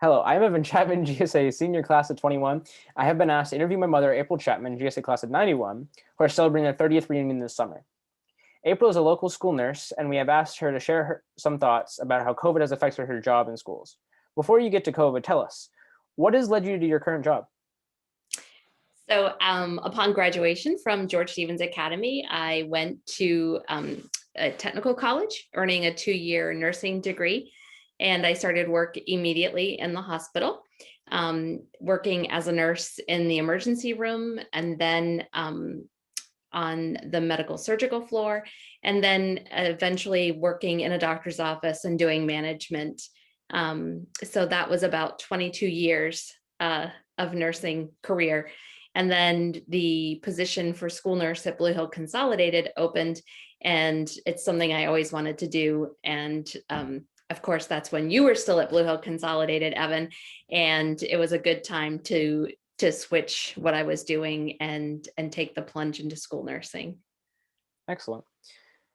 Hello, I'm Evan Chapman, GSA senior class of 21. I have been asked to interview my mother, April Chapman, GSA class of 91, who are celebrating their 30th reunion this summer. April is a local school nurse, and we have asked her to share some thoughts about how COVID has affected her job in schools. Before you get to COVID, tell us, what has led you to your current job? So upon graduation from George Stevens Academy, I went to a technical college, earning a 2-year nursing degree. And I started work immediately in the hospital, working as a nurse in the emergency room, and then on the medical surgical floor, and then eventually working in a doctor's office and doing management. So that was about 22 years of nursing career. And then the position for school nurse at Blue Hill Consolidated opened, and it's something I always wanted to do. And of course, that's when you were still at Blue Hill Consolidated, Evan, and it was a good time to switch what I was doing and take the plunge into school nursing. Excellent.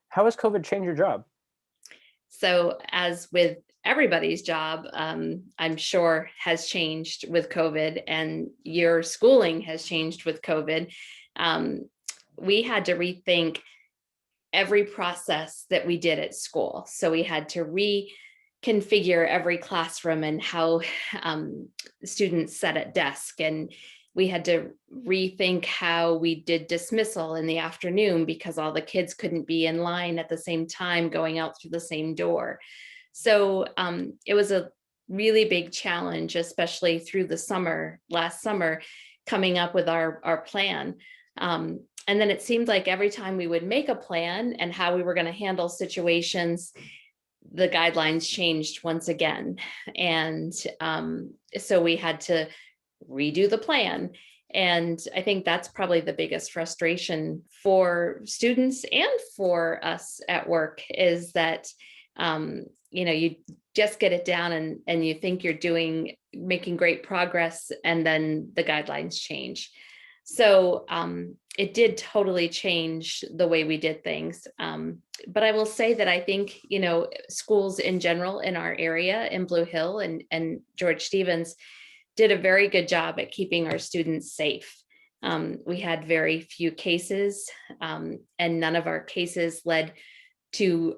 How has COVID changed your job? So as with everybody's job, I'm sure has changed with COVID, and your schooling has changed with COVID. We had to rethink every process that we did at school. So we had to reconfigure every classroom and how students sat at desk, and we had to rethink how we did dismissal in the afternoon because all the kids couldn't be in line at the same time going out through the same door. So it was a really big challenge, especially through the summer, last summer, coming up with our plan. And then it seemed like every time we would make a plan and how we were going to handle situations, the guidelines changed once again. And so we had to redo the plan. And I think that's probably the biggest frustration for students and for us at work, is that you just get it down and you think you're making great progress, and then the guidelines change. So it did totally change the way we did things. But I will say that I think, schools in general in our area in Blue Hill and George Stevens did a very good job at keeping our students safe. We had very few cases, and none of our cases led to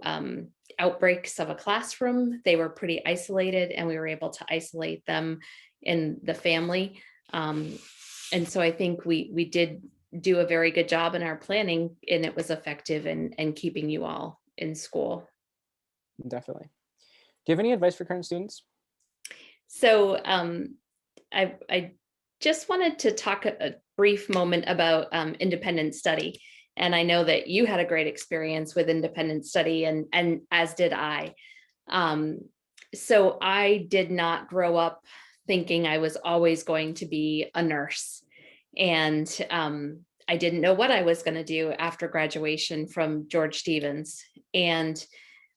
outbreaks of a classroom. They were pretty isolated, and we were able to isolate them in the family. And so I think we did do a very good job in our planning, and it was effective in keeping you all in school. Definitely. Do you have any advice for current students? So I just wanted to talk a brief moment about independent study. And I know that you had a great experience with independent study, and as did I. So I did not grow up thinking I was always going to be a nurse. And I didn't know what I was going to do after graduation from George Stevens. And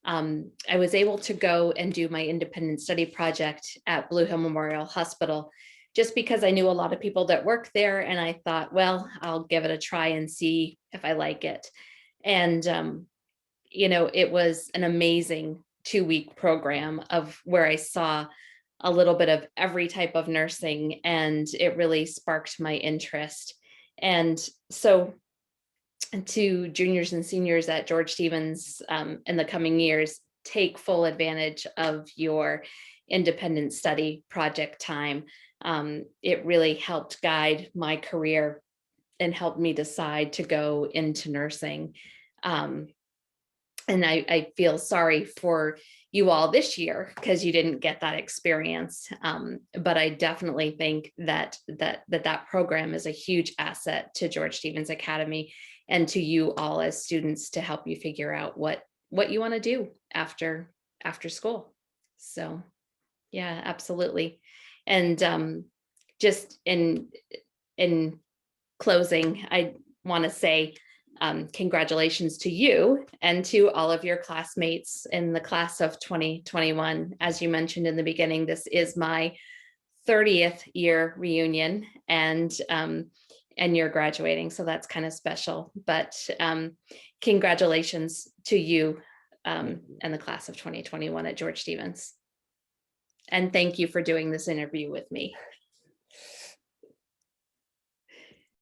I was able to go and do my independent study project at Blue Hill Memorial Hospital, just because I knew a lot of people that work there. And I thought, well, I'll give it a try and see if I like it. And, it was an amazing 2-week program of where I saw a little bit of every type of nursing, and it really sparked my interest. And so to juniors and seniors at George Stevens in the coming years, take full advantage of your independent study project time. It really helped guide my career and helped me decide to go into nursing. And I feel sorry for you all this year because you didn't get that experience. But I definitely think that program is a huge asset to George Stevens Academy and to you all as students, to help you figure out what you want to do after school. So yeah, absolutely. And just in closing, I want to say congratulations to you and to all of your classmates in the class of 2021. As you mentioned in the beginning, this is my 30th year reunion, and you're graduating, so that's kind of special. But congratulations to you and the class of 2021 at George Stevens. And thank you for doing this interview with me.